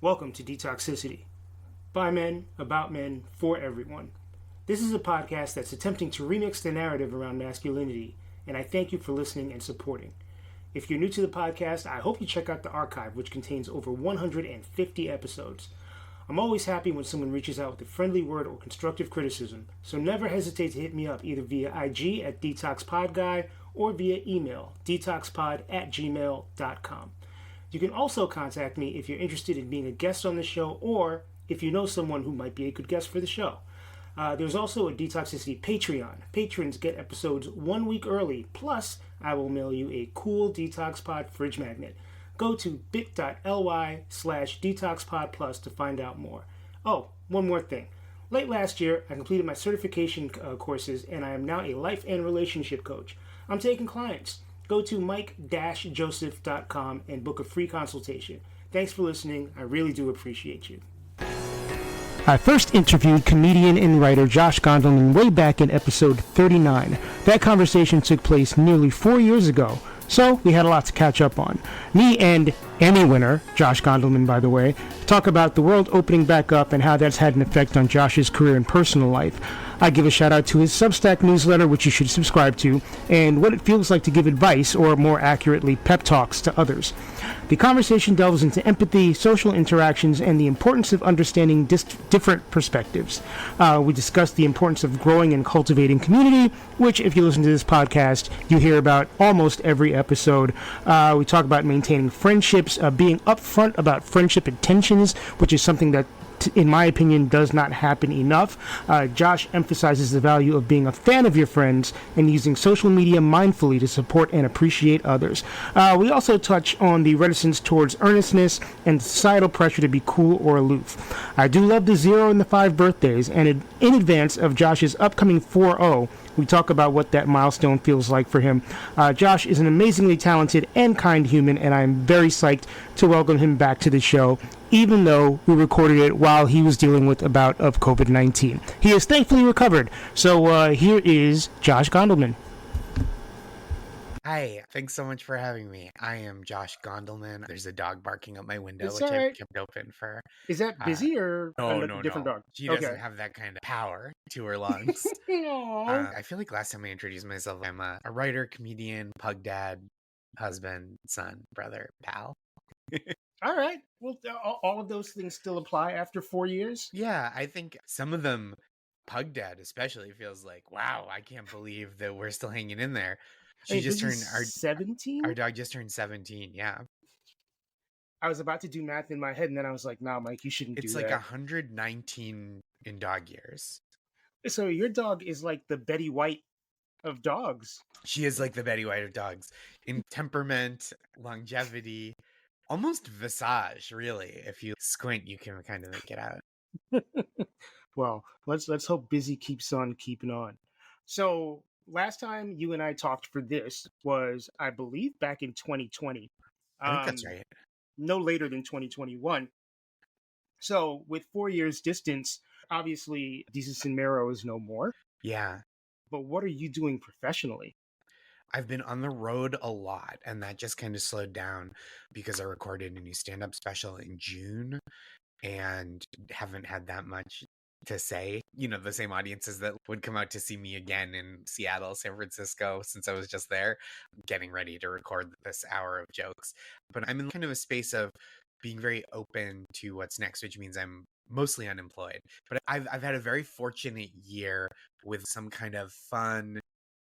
Welcome to Detoxicity. By men, about men, for everyone. This is a podcast that's attempting to remix the narrative around masculinity, and I thank you for listening and supporting. If you're new to the podcast, I hope you check out the archive, which contains over 150 episodes. I'm always happy when someone reaches out with a friendly word or constructive criticism, so never hesitate to hit me up either via IG at DetoxPodGuy or via email, detoxpod@gmail.com. You can also contact me if you're interested in being a guest on the show or if you know someone who might be a good guest for the show. There's also a Detoxicity Patreon. Patrons get episodes 1 week early, plus I will mail you a cool DetoxPod fridge magnet. Go to bit.ly/DetoxPod Plus to find out more. Oh, one more thing. Late last year, I completed my certification courses, and I am now a life and relationship coach. I'm taking clients. Go to mike-joseph.com and book a free consultation. Thanks for listening. I really do appreciate you. I first interviewed comedian and writer Josh Gondelman way back in episode 39. That conversation took place nearly 4 years ago, so we had a lot to catch up on. Me and Emmy winner, Josh Gondelman by the way, talk about the world opening back up and how that's had an effect on Josh's career and personal life. I give a shout out to his Substack newsletter, which you should subscribe to, and what it feels like to give advice, or more accurately, pep talks to others. The conversation delves into empathy, social interactions, and the importance of understanding different perspectives. We discuss the importance of growing and cultivating community, which, if you listen to this podcast, you hear about almost every episode. We talk about maintaining friendships, being upfront about friendship intentions, which is something that in my opinion, does not happen enough. Josh emphasizes the value of being a fan of your friends and using social media mindfully to support and appreciate others. We also touch on the reticence towards earnestness and societal pressure to be cool or aloof. I do love the 0 and the 5 birthdays, and in advance of Josh's upcoming 4-0, we talk about what that milestone feels like for him. Josh is an amazingly talented and kind human, and I'm very psyched to welcome him back to the show, even though we recorded it while he was dealing with a bout of COVID-19. He is thankfully recovered. So here is Josh Gondelman. Hi, thanks so much for having me. I am Josh Gondelman. There's a dog barking up my window, It's which all right. I've kept open for. Is that busy or a different No. dog? She doesn't have that kind of power to her lungs. I feel like last time I introduced myself, I'm a writer, comedian, pug dad, husband, son, brother, pal. All right. Well, all of those things still apply after 4 years? Yeah, I think some of them, pug dad especially, feels like, wow, I can't believe that we're still hanging in there. She just turned 17. Our dog just turned 17. Yeah. I was about to do math in my head, and then I was like, "Nah, Mike, you shouldn't do that." It's like 119 in dog years. So your dog is like the Betty White of dogs. She is like the Betty White of dogs in temperament, longevity, almost visage. Really, if you squint, you can kind of make it out. Well, let's hope busy keeps on keeping on. So last time you and I talked for this was, I believe, back in 2020. I think that's right. No later than 2021. So with 4 years distance, obviously Jesus and Mero is no more. Yeah. But what are you doing professionally? I've been on the road a lot, and that just kind of slowed down because I recorded a new stand-up special in June and haven't had that much to say. You know, the same audiences that would come out to see me again in Seattle, San Francisco, since I was just there, getting ready to record this hour of jokes. But I'm in kind of a space of being very open to what's next, which means I'm mostly unemployed. But I've had a very fortunate year with some kind of fun,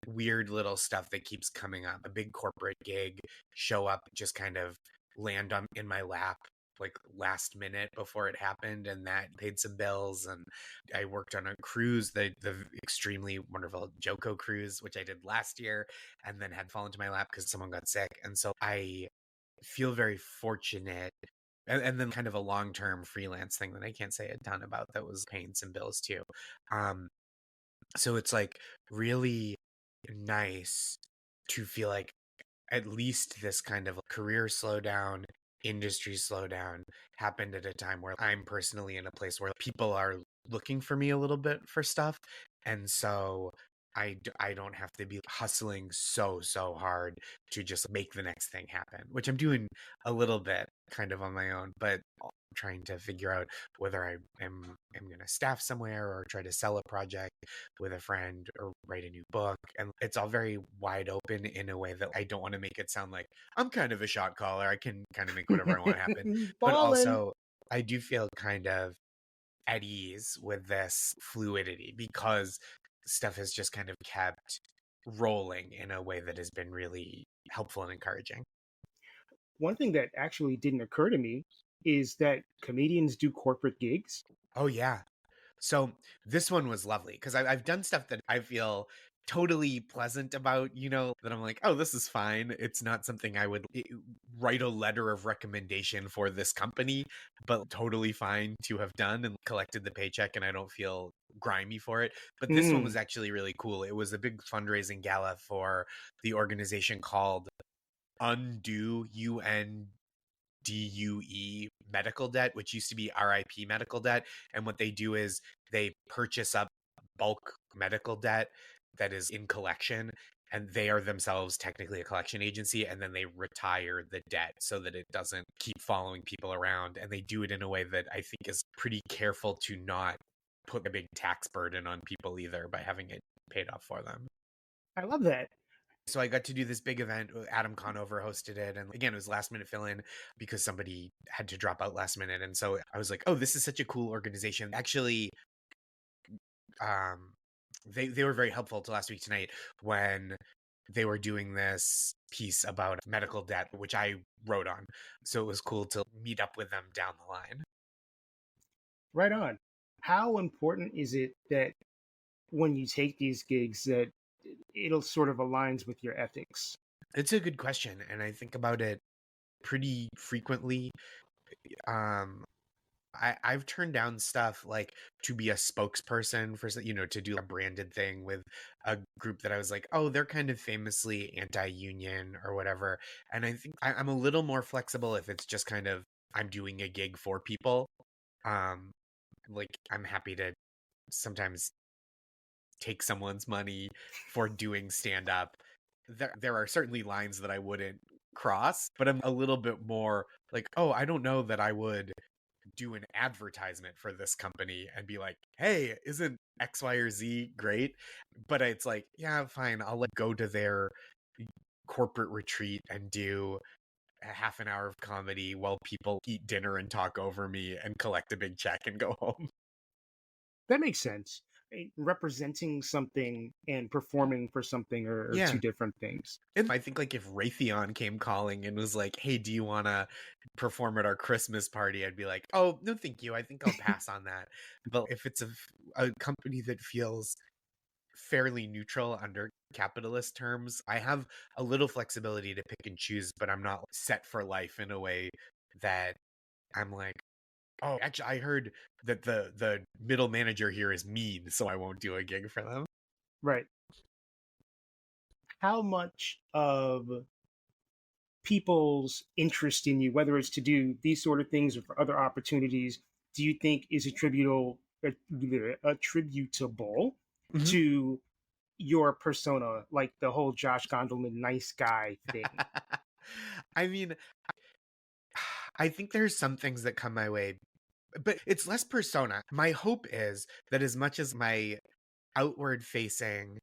weird little stuff that keeps coming up. A big corporate gig show up, just kind of land in my lap like last minute before it happened, and that paid some bills. And I worked on a cruise, the extremely wonderful Joko cruise, which I did last year, and then had fallen to my lap because someone got sick. And so I feel very fortunate. And then kind of a long-term freelance thing that I can't say a ton about that was paying some bills too. So it's like really nice to feel like at least this kind of career slowdown, industry slowdown happened at a time where I'm personally in a place where people are looking for me a little bit for stuff. And so I don't have to be hustling so hard to just make the next thing happen, which I'm doing a little bit kind of on my own. But trying to figure out whether am going to staff somewhere or try to sell a project with a friend or write a new book. And it's all very wide open in a way that I don't want to make it sound like I'm kind of a shot caller. I can kind of make whatever I want happen. But Ballin'. also, I do feel kind of at ease with this fluidity because stuff has just kind of kept rolling in a way that has been really helpful and encouraging. One thing that actually didn't occur to me is that comedians do corporate gigs. Oh, yeah. So this one was lovely because I've done stuff that I feel totally pleasant about, that I'm like, oh, this is fine. It's not something I would write a letter of recommendation for this company, but totally fine to have done and collected the paycheck. And I don't feel grimy for it. But this one was Mm, actually really cool. It was a big fundraising gala for the organization called Undo, UNDUE medical debt, which used to be RIP medical debt. And what they do is they purchase up bulk medical debt that is in collection, and they are themselves technically a collection agency, and then they retire the debt so that it doesn't keep following people around. And they do it in a way that I think is pretty careful to not put a big tax burden on people either by having it paid off for them. I love that. So I got to do this big event. Adam Conover hosted it. And again, it was last minute fill in because somebody had to drop out last minute. And so I was like, oh, this is such a cool organization. Actually, um, they were very helpful to Last Week Tonight when they were doing this piece about medical debt, which I wrote on. So it was cool to meet up with them down the line. Right on. How important is it that when you take these gigs that it'll sort of aligns with your ethics? It's a good question. And I think about it pretty frequently. Um, I've turned down stuff like to be a spokesperson for, to do a branded thing with a group that I was like, oh, they're kind of famously anti-union or whatever. And I think I'm a little more flexible if it's just kind of I'm doing a gig for people. Um, like I'm happy to sometimes take someone's money for doing stand up. There are certainly lines that I wouldn't cross, but I'm a little bit more like, oh, I don't know that I would do an advertisement for this company and be like, hey, isn't X, Y, or Z great? But it's like, yeah, fine. I'll go to their corporate retreat and do a half an hour of comedy while people eat dinner and talk over me and collect a big check and go home. That makes sense. Representing something and performing for something are two Yeah. different things. And I think like if Raytheon came calling and was like, hey, do you want to perform at our Christmas party? I'd be like, oh, no, thank you. I think I'll pass on that. But if it's a company that feels fairly neutral under capitalist terms, I have a little flexibility to pick and choose, but I'm not set for life in a way that I'm like, oh, actually, I heard that the middle manager here is mean, so I won't do a gig for them. Right. How much of people's interest in you, whether it's to do these sort of things or for other opportunities, do you think is attributable Mhm. to your persona, like the whole Josh Gondelman nice guy thing? I mean, I think there's some things that come my way, but it's less persona. My hope is that as much as my outward facing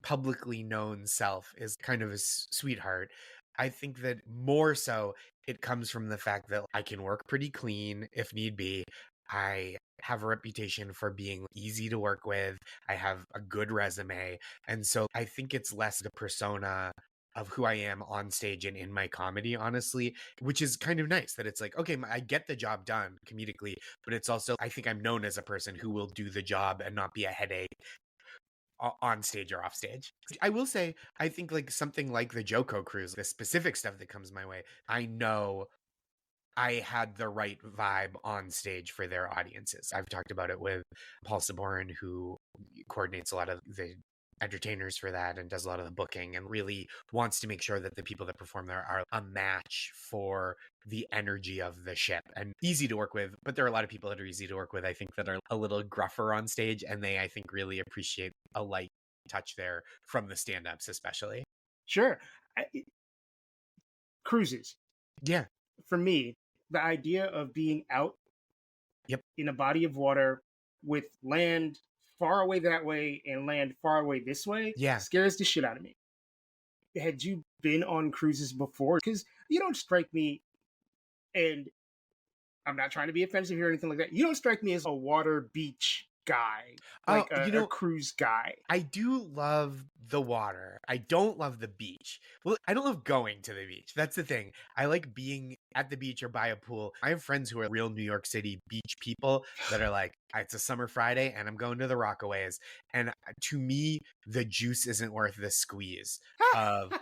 publicly known self is kind of a sweetheart, I think that more so it comes from the fact that I can work pretty clean if need be. I have a reputation for being easy to work with. I have a good resume. And so I think it's less the persona of who I am on stage and in my comedy, honestly, which is kind of nice that it's like, okay, I get the job done comedically, but it's also, I think I'm known as a person who will do the job and not be a headache on stage or off stage. I will say, I think like something like the Joko cruise, the specific stuff that comes my way, I know I had the right vibe on stage for their audiences. I've talked about it with Paul Saborin, who coordinates a lot of the entertainers for that and does a lot of the booking and really wants to make sure that the people that perform there are a match for the energy of the ship and easy to work with. But there are a lot of people that are easy to work with, I think, that are a little gruffer on stage, and they, I think, really appreciate a light touch there from the stand-ups especially. Sure. Cruises Yeah. for me. The idea of being out Yep. in a body of water with land far away that way and land far away this way Yeah. scares the shit out of me. Had you been on cruises before? Because you don't strike me, and I'm not trying to be offensive here or anything like that. You don't strike me as a water beach guy, Oh, like a cruise guy. I do love the water. I don't love the beach. Well, I don't love going to the beach. That's the thing. I like being at the beach or by a pool. I have friends who are real New York City beach people that are like, it's a summer Friday and I'm going to the Rockaways. And to me, the juice isn't worth the squeeze of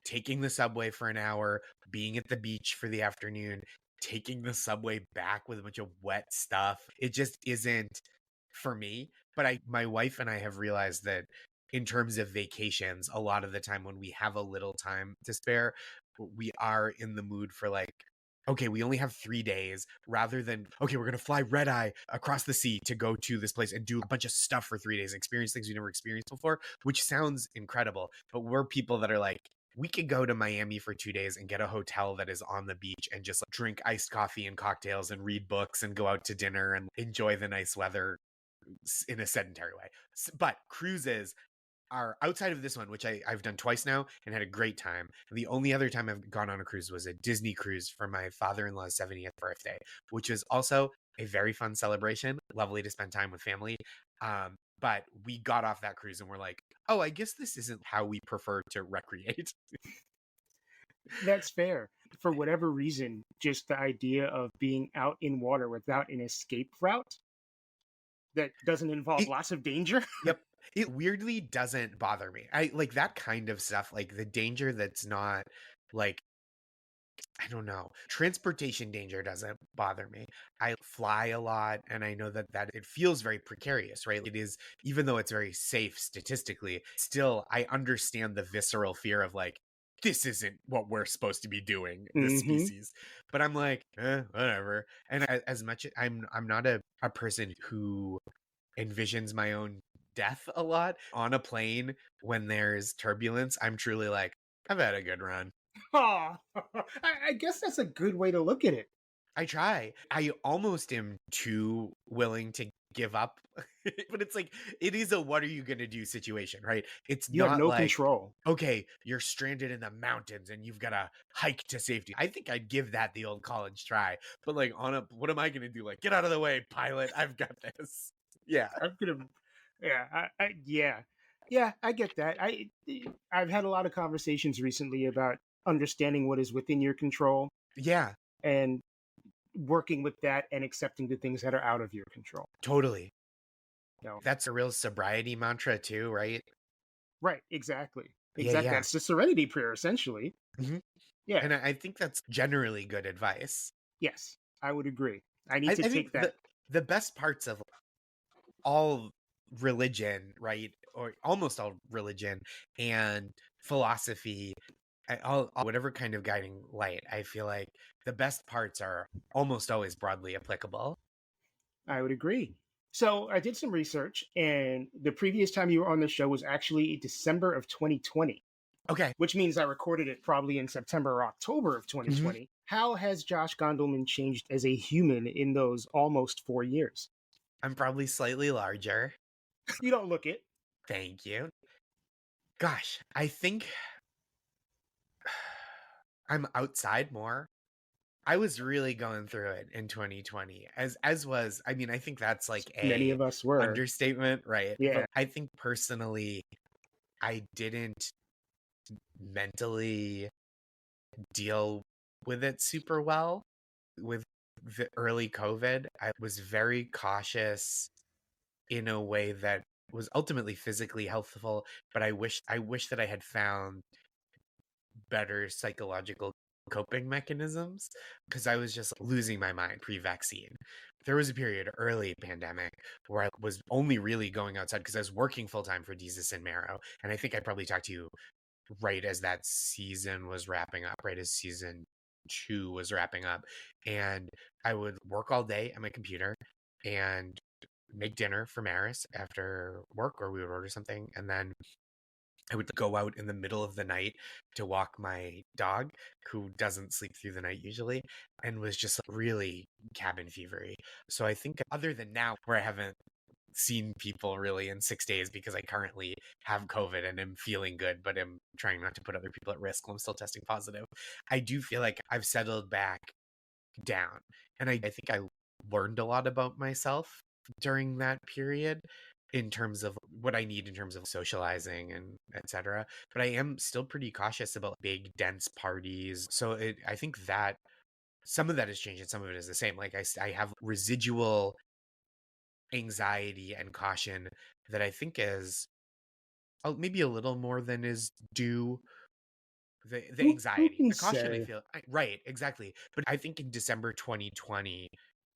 taking the subway for an hour, being at the beach for the afternoon, taking the subway back with a bunch of wet stuff. It just isn't for me. But my wife and I have realized that in terms of vacations, a lot of the time when we have a little time to spare, we are in the mood for like, okay, we only have 3 days rather than, okay, we're going to fly red eye across the sea to go to this place and do a bunch of stuff for 3 days, experience things we never experienced before, which sounds incredible. But we're people that are like, we could go to Miami for 2 days and get a hotel that is on the beach and just like, drink iced coffee and cocktails and read books and go out to dinner and enjoy the nice weather in a sedentary way. But cruises are outside of this one, which I've done twice now and had a great time. The only other time I've gone on a cruise was a Disney cruise for my father-in-law's 70th birthday, which was also a very fun celebration. Lovely to spend time with family. But we got off that cruise and we're like, oh, I guess this isn't how we prefer to recreate. That's fair. For whatever reason, just the idea of being out in water without an escape route that doesn't involve It, lots of danger. yep. It weirdly doesn't bother me. I like that kind of stuff, like the danger that's not like, I don't know. Transportation danger doesn't bother me. I fly a lot and I know that it feels very precarious, right? It is, even though it's very safe statistically, still I understand the visceral fear of like, this isn't what we're supposed to be doing, this Mm-hmm. species. But I'm like, whatever. And as much I'm not a person who envisions my own death a lot on a plane when there's turbulence. I'm truly like, I've had a good run. Oh, I guess that's a good way to look at it. I try. I almost am too willing to give up. But it's like, it is a what are you going to do situation, right? It's You have not no like, control. okay, you're stranded in the mountains and you've got to hike to safety. I think I'd give that the old college try. But like, what am I going to do? Like, get out of the way, pilot. I've got this. Yeah. I'm gonna, yeah, yeah, I get that. I've had a lot of conversations recently about understanding what is within your control Yeah, and working with that and accepting the things that are out of your control. totally. You know? That's a real sobriety mantra too, right? Right, exactly. Yeah, Exactly. yeah. That's the serenity prayer, essentially. Mhm. Yeah, And I think that's generally good advice. yes, I would agree. I need I to think take that. the best parts of all religion, right? Or almost all religion and philosophy, whatever kind of guiding light, I feel like the best parts are almost always broadly applicable. I would agree. So I did some research, and the previous time you were on the show was actually December of 2020, Okay. which means I recorded it probably in September or October of Mhm. 2020. How has Josh Gondelman changed as a human in those almost 4 years? I'm probably slightly larger. You don't look it. Thank you. Gosh, I think I'm outside more. I was really going through it in 2020, as was, I mean, I think that's like Many a of us were. understatement, right? Yeah, But I think personally I didn't mentally deal with it super well with the early COVID. I was very cautious in a way that was ultimately physically healthful, but I wish that I had found better psychological coping mechanisms because I was just losing my mind pre-vaccine. There was a period early pandemic where I was only really going outside because I was working full time for Jesus and Marrow, and I think I probably talked to you right as that season was wrapping up, right as season 2 was wrapping up, and I would work all day at my computer and make dinner for Maris after work, or we would order something, and then I would go out in the middle of the night to walk my dog, who doesn't sleep through the night usually, and was just really cabin fevery. So I think other than now, where I haven't seen people really in 6 days because I currently have COVID and am feeling good, but am trying not to put other people at risk while I'm still testing positive, I do feel like I've settled back down. And I think I learned a lot about myself during that period in terms of what I need in terms of socializing and etc. But I am still pretty cautious about big, dense parties. So I think that some of that has changed and some of it is the same. Like I have residual anxiety and caution that I think is maybe a little more than is due. The Who anxiety, can the caution I say? feel, right, exactly. But I think in December 2020,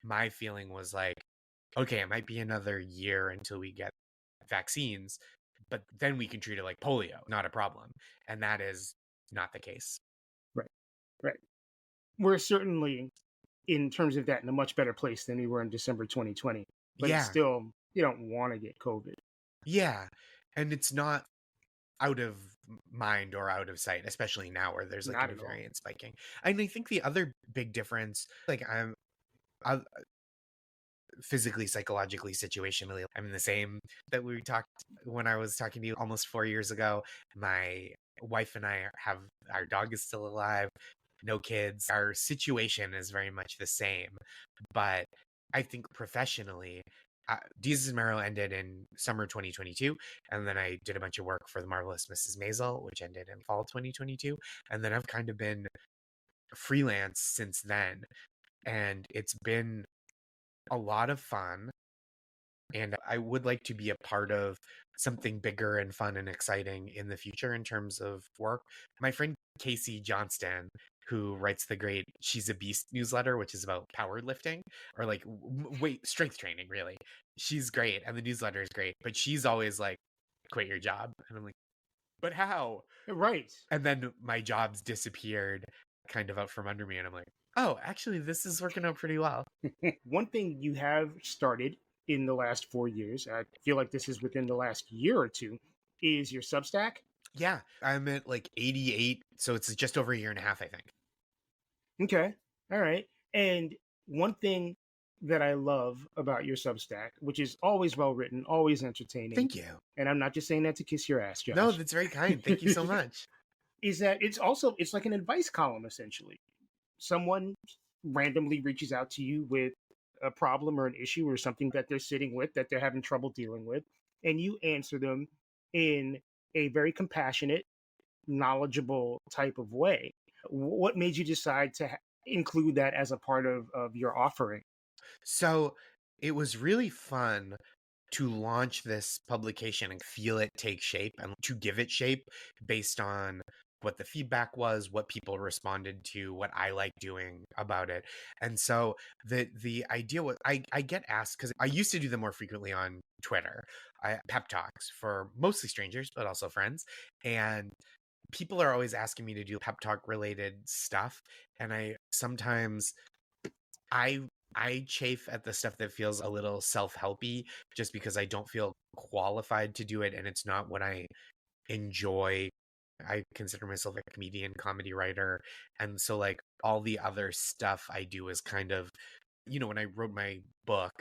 my feeling was like, okay, it might be another year until we get vaccines, but then we can treat it like polio, not a problem. And that is not the case. Right, right. We're certainly, in terms of that, in a much better place than we were in December 2020. But it's Yeah. still, you don't want to get COVID. Yeah. And it's not out of mind or out of sight, especially now where there's like a Not new at all. variant spiking. And I think the other big difference, like I, physically, psychologically, situationally, I'm the same that we talked when I was talking to you almost 4 years ago. My wife and I have, our dog is still alive, no kids. Our situation is very much the same. But I think professionally, Jesus Marrow ended in summer 2022. And then I did a bunch of work for The Marvelous Mrs. Maisel, which ended in fall 2022. And then I've kind of been freelance since then. And it's been a lot of fun. And I would like to be a part of something bigger and fun and exciting in the future in terms of work. My friend Casey Johnston, who writes the great She's a Beast newsletter, which is about powerlifting or like weight strength training, really. She's great and the newsletter is great, but she's always like, quit your job. And I'm like, but how? Right. And then my job's disappeared kind of out from under me. And I'm like, oh, actually, this is working out pretty well. One thing you have started in the last 4 years, I feel like this is within the last year or two, is your Substack. Yeah, I'm at like 88, so it's just over a year and a half, I think. Okay. All right. And one thing that I love about your Substack, which is always well written, always entertaining, Thank you. and I'm not just saying that to kiss your ass, No, Josh, that's very kind. Thank you so much. is that it's like an advice column essentially. Someone randomly reaches out to you with a problem or an issue or something that they're sitting with that they're having trouble dealing with, and you answer them in a very compassionate, knowledgeable type of way. What made you decide to include that as a part of your offering? So it was really fun to launch this publication and feel it take shape and to give it shape based on what the feedback was, what people responded to, what I like doing about it. And so the idea was I get asked because I used to do them more frequently on Twitter, pep talks for mostly strangers, but also friends. And people are always asking me to do pep talk related stuff. And I sometimes I I chafe at the stuff that feels a little self-helpy just because I don't feel qualified to do it and it's not what I enjoy. I consider myself a comedian, comedy writer, and so like all the other stuff I do is kind of, when I wrote my book,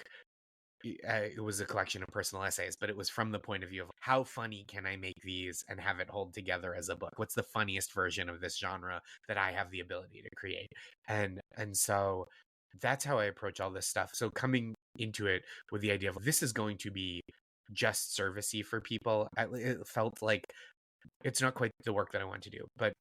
it was a collection of personal essays, but it was from the point of view of how funny can I make these and have it hold together as a book? What's the funniest version of this genre that I have the ability to create? And so that's how I approach all this stuff. So coming into it with the idea of this is going to be just servicey for people, it felt like it's not quite the work that I want to do, but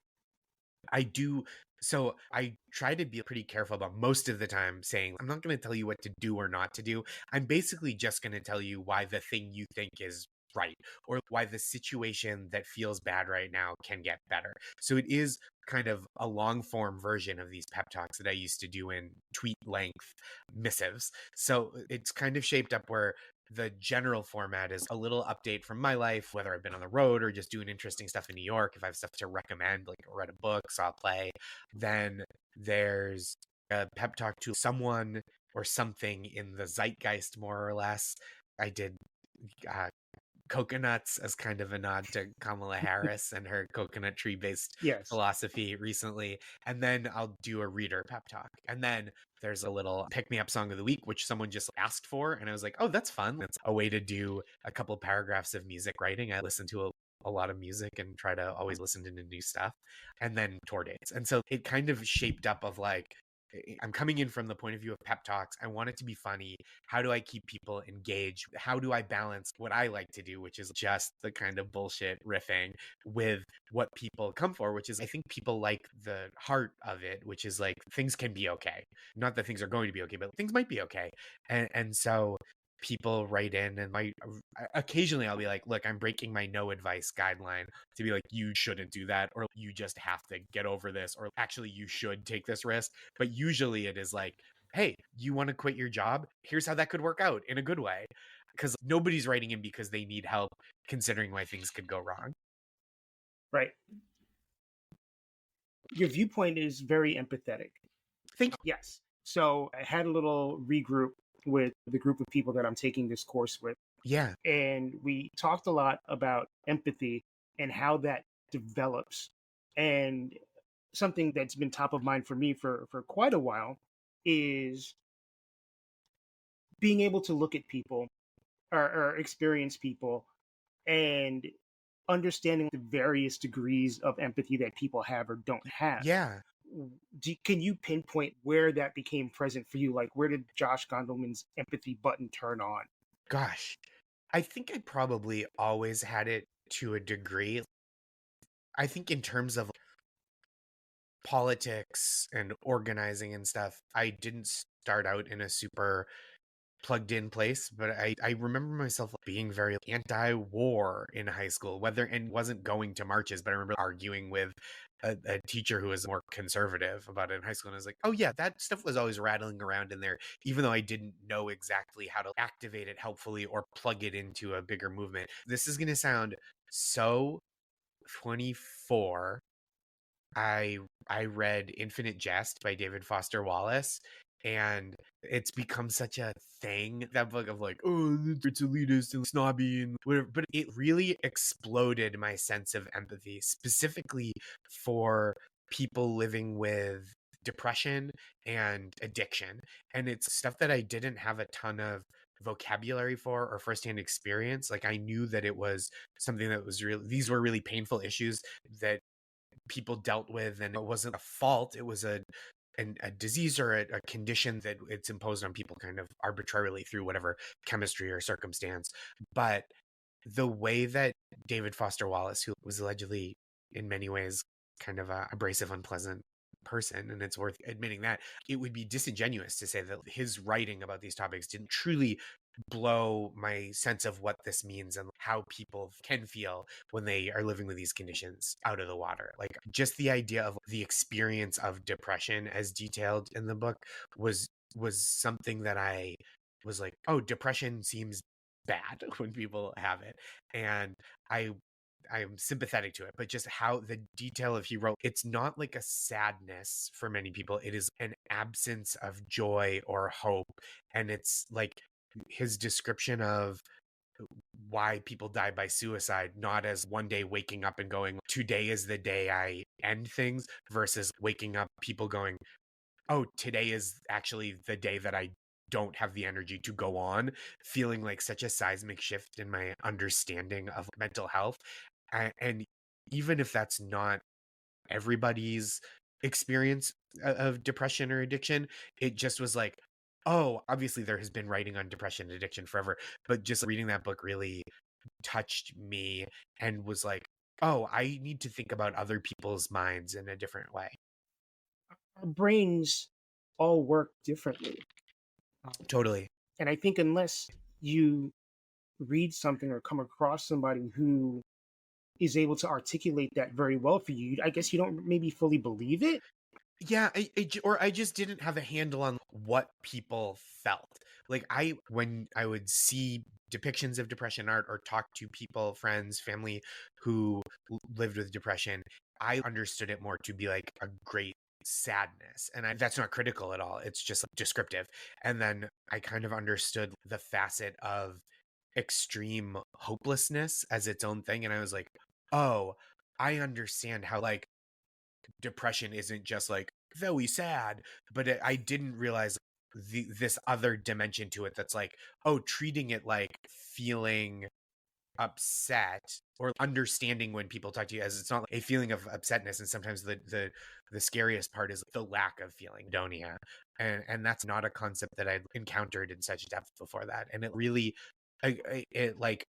I do. So I try to be pretty careful about most of the time saying, I'm not going to tell you what to do or not to do. I'm basically just going to tell you why the thing you think is right or why the situation that feels bad right now can get better. So it is kind of a long form version of these pep talks that I used to do in tweet length missives. So it's kind of shaped up where the general format is a little update from my life, whether I've been on the road or just doing interesting stuff in New York. If I have stuff to recommend, like read a book, saw a play, then there's a pep talk to someone or something in the zeitgeist, more or less. I did coconuts as kind of a nod to Kamala Harris and her coconut tree based Yes. philosophy recently. And then I'll do a reader pep talk. And then there's a little pick me up song of the week, which someone just asked for. And I was like, oh, that's fun. It's a way to do a couple paragraphs of music writing. I listen to a lot of music and try to always listen to new stuff. And then tour dates. And so it kind of shaped up of like, I'm coming in from the point of view of pep talks. I want it to be funny. How do I keep people engaged? How do I balance what I like to do, which is just the kind of bullshit riffing, with what people come for, which is I think people like the heart of it, which is like things can be okay. Not that things are going to be okay, but things might be okay. And so people write in and occasionally I'll be like, look, I'm breaking my no advice guideline to be like, you shouldn't do that, or you just have to get over this, or actually you should take this risk. But usually it is like, hey, you want to quit your job? Here's how that could work out in a good way. Because nobody's writing in because they need help considering why things could go wrong. Right. Your viewpoint is very empathetic. Thank you. Yes. So I had a little regroup with the group of people that I'm taking this course with. Yeah. And we talked a lot about empathy and how that develops. And something that's been top of mind for me for quite a while is being able to look at people or experience people and understanding the various degrees of empathy that people have or don't have. Yeah. Can you pinpoint where that became present for you? Like, where did Josh Gondelman's empathy button turn on? Gosh, I think I probably always had it to a degree. I think in terms of politics and organizing and stuff, I didn't start out in a super plugged in place, but I remember myself being very anti-war in high school, and wasn't going to marches, but I remember arguing with a teacher who was more conservative about it in high school. And I was like, oh yeah, that stuff was always rattling around in there, even though I didn't know exactly how to activate it helpfully or plug it into a bigger movement. This is going to sound so 24. I read Infinite Jest by David Foster Wallace, and it's become such a thing, that book of like, oh, it's elitist and snobby and whatever. But it really exploded my sense of empathy, specifically for people living with depression and addiction. And it's stuff that I didn't have a ton of vocabulary for or firsthand experience. Like I knew that it was something that was real. These were really painful issues that people dealt with, and it wasn't a fault. It was a disease or a condition that it's imposed on people kind of arbitrarily through whatever chemistry or circumstance. But the way that David Foster Wallace, who was allegedly in many ways kind of a abrasive, unpleasant person, and it's worth admitting that, it would be disingenuous to say that his writing about these topics didn't truly blow my sense of what this means and how people can feel when they are living with these conditions out of the water. Like just the idea of the experience of depression as detailed in the book was something that I was like, oh, depression seems bad when people have it. And I'm sympathetic to it, but just how the detail of he wrote, it's not like a sadness for many people. It is an absence of joy or hope. And it's like his description of why people die by suicide, not as one day waking up and going, today is the day I end things, versus waking up, people going, oh, today is actually the day that I don't have the energy to go on, feeling like such a seismic shift in my understanding of mental health. And even if that's not everybody's experience of depression or addiction, it just was like, oh, obviously there has been writing on depression and addiction forever, but just reading that book really touched me and was like, oh, I need to think about other people's minds in a different way. Our brains all work differently. Totally. And I think unless you read something or come across somebody who is able to articulate that very well for you, I guess you don't maybe fully believe it. Yeah, I just didn't have a handle on what people felt. Like when I would see depictions of depression art or talk to people, friends, family who lived with depression, I understood it more to be like a great sadness. And that's not critical at all. It's just descriptive. And then I kind of understood the facet of extreme hopelessness as its own thing. And I was like, oh, I understand how like depression isn't just like very sad, but I didn't realize this other dimension to it that's like, oh, treating it like feeling upset or understanding when people talk to you as it's not like a feeling of upsetness. And sometimes the scariest part is the lack of feeling donia, and that's not a concept that I'd encountered in such depth before that. And it really it like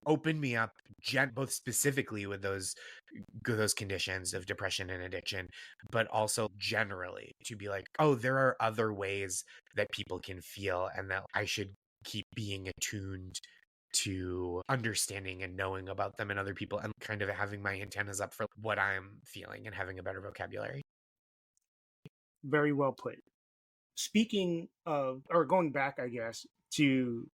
opened me up both specifically with those conditions of depression and addiction, but also generally to be like, oh, there are other ways that people can feel and that I should keep being attuned to understanding and knowing about them and other people, and kind of having my antennas up for what I'm feeling and having a better vocabulary. Very well put. Speaking of, or going back, I guess, to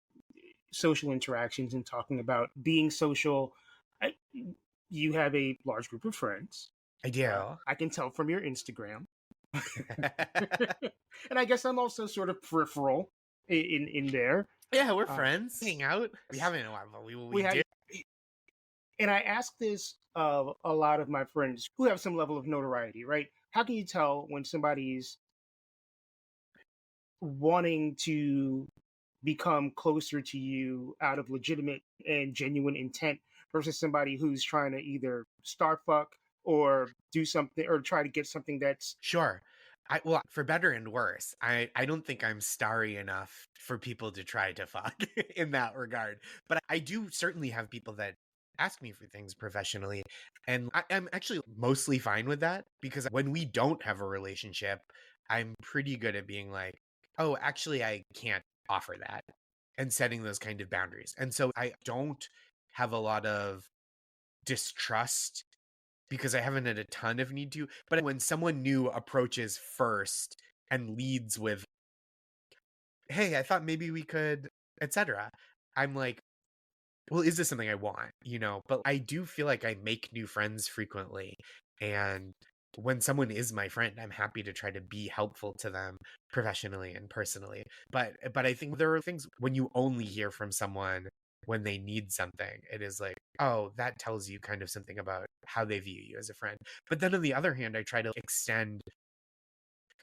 social interactions and talking about being social, I, you have a large group of friends. I do. I can tell from your Instagram. And I guess I'm also sort of peripheral in there. Yeah, we're friends. Hang out. We haven't in a while, but we have, do. and I ask this of a lot of my friends who have some level of notoriety, right? How can you tell when somebody's wanting to become closer to you out of legitimate and genuine intent versus somebody who's trying to either star fuck or do something or try to get something that's Sure. Well, for better and worse, I don't think I'm starry enough for people to try to fuck in that regard. But I do certainly have people that ask me for things professionally. And I'm actually mostly fine with that, because when we don't have a relationship, I'm pretty good at being like, oh, actually, I can't offer that, and setting those kind of boundaries. And so I don't have a lot of distrust because I haven't had a ton of need to. But when someone new approaches first and leads with, hey, I thought maybe we could, etc., I'm like, well, is this something I want? But I do feel like I make new friends frequently. And when someone is my friend, I'm happy to try to be helpful to them professionally and personally. But I think there are things when you only hear from someone when they need something, it is like, oh, that tells you kind of something about how they view you as a friend. But then on the other hand, I try to extend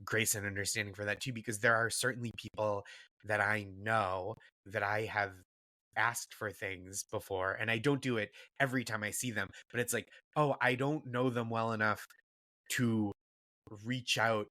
grace and understanding for that too, because there are certainly people that I know that I have asked for things before, and I don't do it every time I see them, but it's like, oh, I don't know them well enough to reach out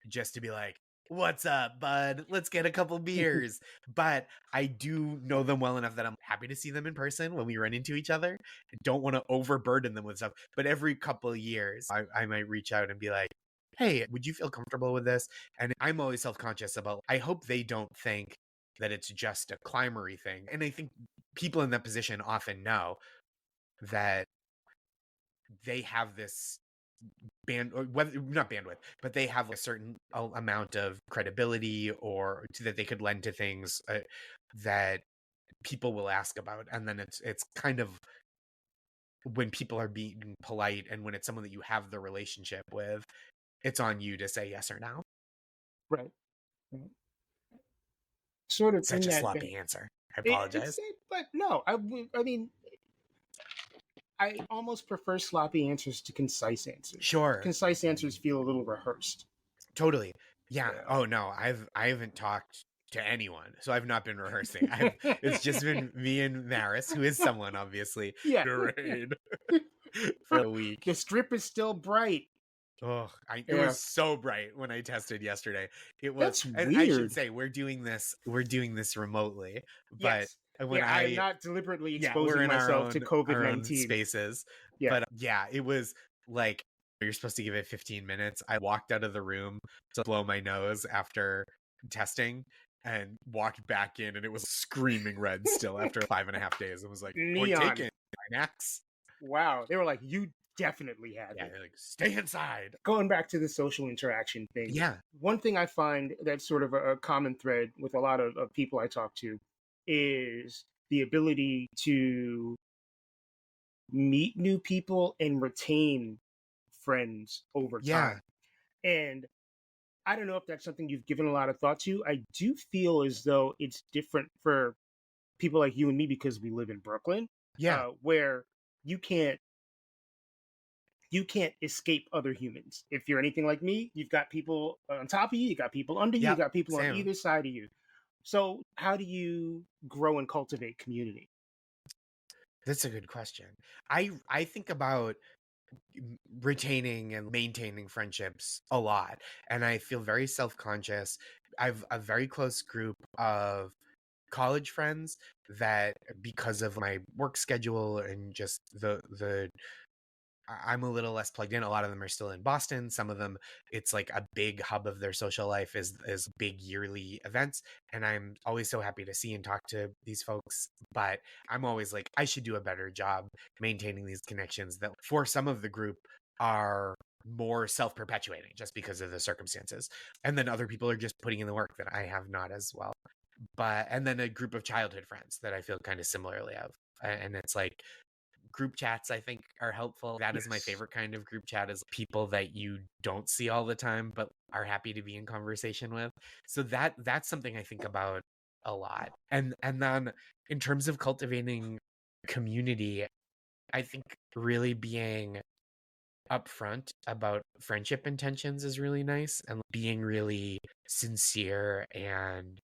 just to be like, what's up, bud? Let's get a couple beers. But I do know them well enough that I'm happy to see them in person when we run into each other. I don't want to overburden them with stuff. But every couple of years, I might reach out and be like, hey, would you feel comfortable with this? And I'm always self-conscious about, I hope they don't think that it's just a climbery thing. And I think people in that position often know that they have this or whether not bandwidth, but they have a certain amount of credibility or that they could lend to things that people will ask about. And then it's kind of when people are being polite and when it's someone that you have the relationship with, it's on you to say yes or no. right. Sort of Such in a that sloppy vein. answer. I apologize. But no, I mean, I almost prefer sloppy answers to concise answers. Sure. Concise answers feel a little rehearsed. Totally. Yeah. Oh no, I haven't talked to anyone, so I've not been rehearsing. It's just been me and Maris, who is someone obviously, Yeah. great for a week. The strip is still bright. Oh, it was so bright when I tested yesterday. It was. That's And weird. I should say we're doing this remotely, but yes. I'm not deliberately exposing myself to COVID-19 spaces. Yeah. But yeah, it was like, you're supposed to give it 15 minutes. I walked out of the room to blow my nose after testing and walked back in, and it was screaming red still after 5.5 days. I was like, neon. Point taken, Max. Wow. They were like, you definitely had Yeah, it. they're like, stay inside. Going back to the social interaction thing. Yeah. One thing I find that's sort of a common thread with a lot of people I talk to is the ability to meet new people and retain friends over time. And I don't know if that's something you've given a lot of thought to. I do feel as though it's different for people like you and me because we live in Brooklyn, Yeah. where you can't you can't escape other humans. If you're anything like me, you've got people on top of you, you got people under you, you Yep. got people on Same. either side of you. So, how do you grow and cultivate community? That's a good question. I think about retaining and maintaining friendships a lot, and I feel very self-conscious. I've a very close group of college friends that, because of my work schedule and just I'm a little less plugged in. A lot of them are still in Boston. Some of them, it's like a big hub of their social life is big yearly events. And I'm always so happy to see and talk to these folks. But I'm always like, I should do a better job maintaining these connections that for some of the group are more self-perpetuating just because of the circumstances. And then other people are just putting in the work that I have not as well. But and then a group of childhood friends that I feel kind of similarly of. And it's like group chats I think are helpful. That is my Yes. favorite kind of group chat, is people that you don't see all the time but are happy to be in conversation with. So that's something I think about a lot. And then in terms of cultivating community, I think really being upfront about friendship intentions is really nice, and being really sincere and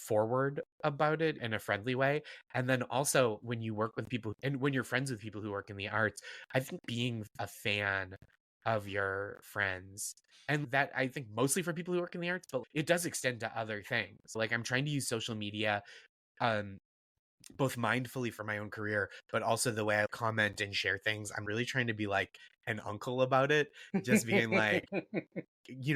forward about it in a friendly way. And then also when you work with people and when you're friends with people who work in the arts, I think being a fan of your friends, and that I think mostly for people who work in the arts, but it does extend to other things. Like I'm trying to use social media um both mindfully for my own career, but also the way I comment and share things. I'm really trying to be like an uncle about it, just being like,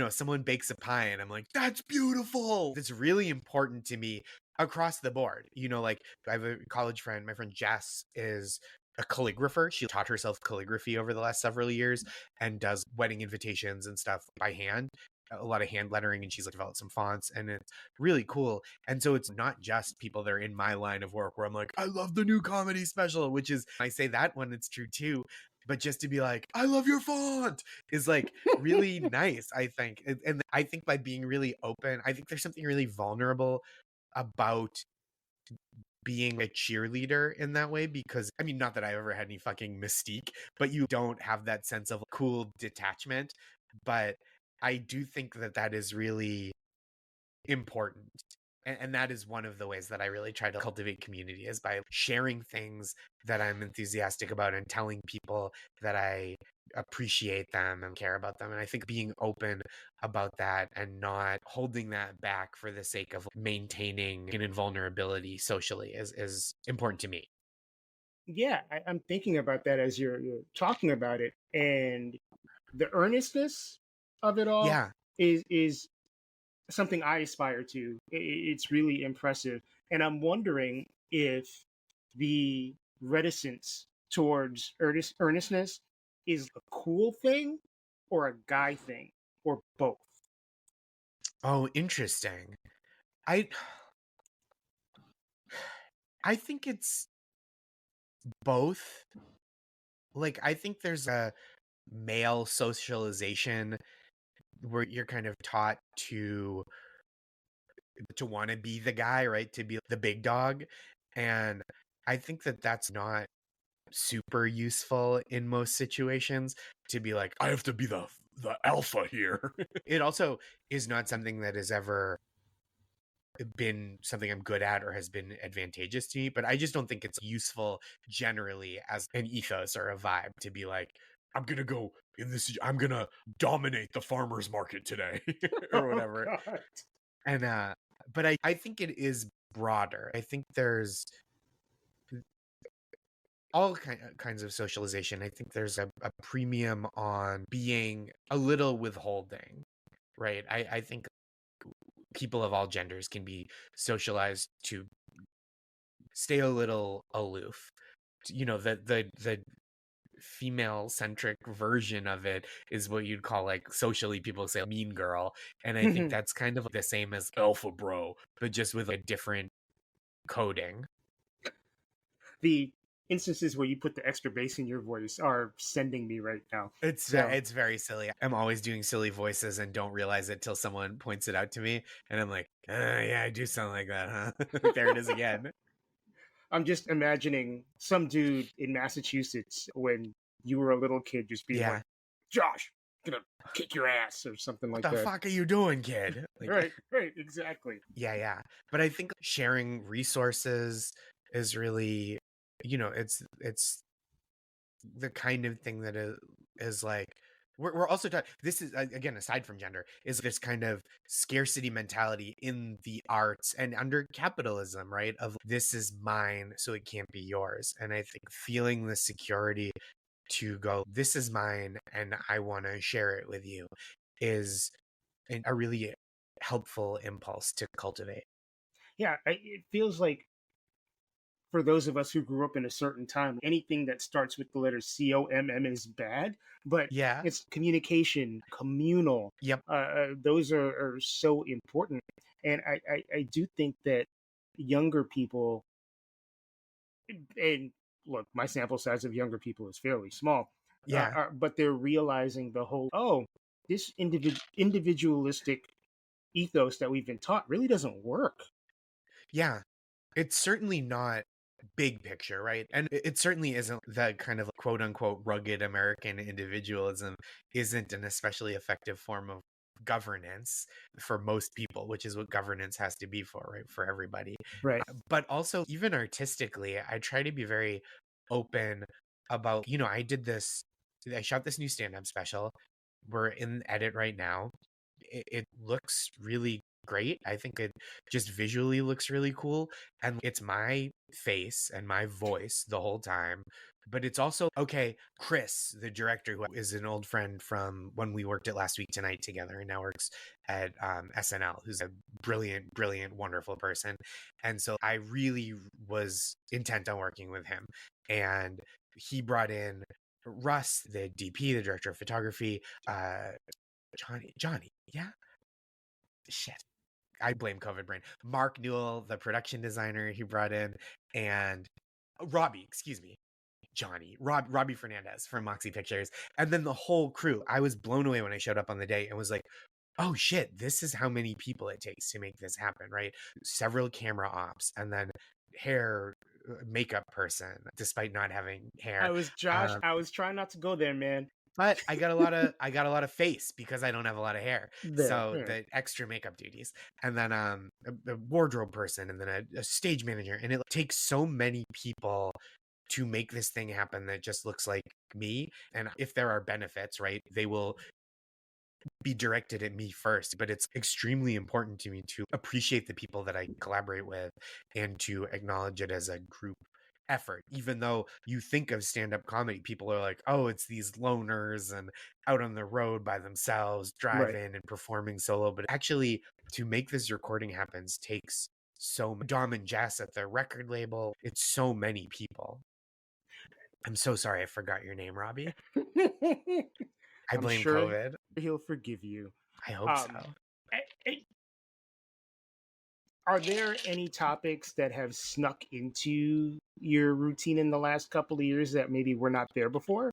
someone bakes a pie and I'm like, that's beautiful. It's really important to me across the board. Like I have a college friend, my friend Jess is a calligrapher. She taught herself calligraphy over the last several years and does wedding invitations and stuff by hand, a lot of hand lettering, and she's like developed some fonts, and it's really cool. And so it's not just people that are in my line of work where I'm like, I love the new comedy special, which is, I say that when it's true too, but just to be like, I love your font is like really nice, I think. And I think by being really open, I think there's something really vulnerable about being a cheerleader in that way, because I mean, not that I ever had any fucking mystique, but you don't have that sense of cool detachment. But I do think that that is really important. And that is one of the ways that I really try to cultivate community, is by sharing things that I'm enthusiastic about and telling people that I appreciate them and care about them. And I think being open about that and not holding that back for the sake of maintaining an invulnerability socially is important to me. Yeah, I'm thinking about that as you're talking about it, and the earnestness of it all Yeah. is something I aspire to. It's really impressive, and I'm wondering if the reticence towards earnestness is a cool thing or a guy thing or both. Oh, interesting. I I think it's both. Like I think there's a male socialization where you're kind of taught to want to be the guy, right? To be the big dog. And I think that that's not super useful in most situations, to be like, I have to be the alpha here. It also is not something that has ever been something I'm good at or has been advantageous to me, but I just don't think it's useful generally as an ethos or a vibe to be like, I'm gonna dominate the farmer's market today or Oh whatever. God. And but I think it is broader. I think there's all kinds of socialization. I think there's a premium on being a little withholding, right? I think people of all genders can be socialized to stay a little aloof. The female centric version of it is what you'd call, like, socially people say mean girl, and I think that's kind of the same as alpha bro, but just with a different coding. The instances where you put the extra bass in your voice are sending me right now. So It's very silly. I'm always doing silly voices and don't realize it till someone points it out to me, and I'm like, yeah, I do sound like that, huh? There it is again. I'm just imagining some dude in Massachusetts when you were a little kid just being like, Yeah. Josh, gonna kick your ass or something What like the that. fuck are you doing, kid? Like, Right, right, exactly. yeah, yeah. But I think sharing resources is really, it's the kind of thing that is like we're also talking, this is again, aside from gender, is this kind of scarcity mentality in the arts and under capitalism, right? Of this is mine, so it can't be yours. And I think feeling the security to go, this is mine and I want to share it with you is a really helpful impulse to cultivate. Yeah, it feels like for those of us who grew up in a certain time, anything that starts with the letter COMM is bad, but Yeah. it's communication, communal. Yep. Those are so important. And I do think that younger people, and look, my sample size of younger people is fairly small, Yeah. but they're realizing the whole, oh, this individualistic ethos that we've been taught really doesn't work. Yeah. It's certainly not big picture, right? And it certainly isn't the kind of quote unquote rugged American individualism isn't an especially effective form of governance for most people, which is what governance has to be for, right? For everybody. Right. But also, even artistically, I try to be very open about, I shot this new stand up special. We're in edit right now. It looks really great. I think it just visually looks really cool. And it's my face and my voice the whole time. But it's also, okay, Chris, the director, who is an old friend from when we worked at Last Week Tonight together and now works at SNL, who's a brilliant, brilliant, wonderful person. And so I really was intent on working with him. And he brought in Russ, the DP, the director of photography, Johnny, yeah, shit. I blame COVID brain. Mark Newell, the production designer, he brought in, and Robbie, excuse me, Robbie Fernandez from Moxie Pictures, and then the whole crew. I was blown away when I showed up on the day and was like, oh shit, this is how many people it takes to make this happen, right? Several camera ops, and then hair, makeup person, despite not having hair. Josh, Um, I was trying not to go there, man. but I got a lot of face because I don't have a lot of hair. There, So there. the extra makeup duties, and then a wardrobe person, and then a stage manager, and it takes so many people to make this thing happen that just looks like me. And if there are benefits, right, they will be directed at me first, but it's extremely important to me to appreciate the people that I collaborate with and to acknowledge it as a group effort. Even though you think of stand-up comedy, people are like, oh, it's these loners and out on the road by themselves, Right. driving and performing solo. But actually, to make this recording happen takes Dom and Jess at their record label, it's so many people. I'm so sorry I forgot your name, Robbie. I I'm blame sure COVID. he'll forgive you. I hope Um, so. are there any topics that have snuck into your routine in the last couple of years that maybe were not there before?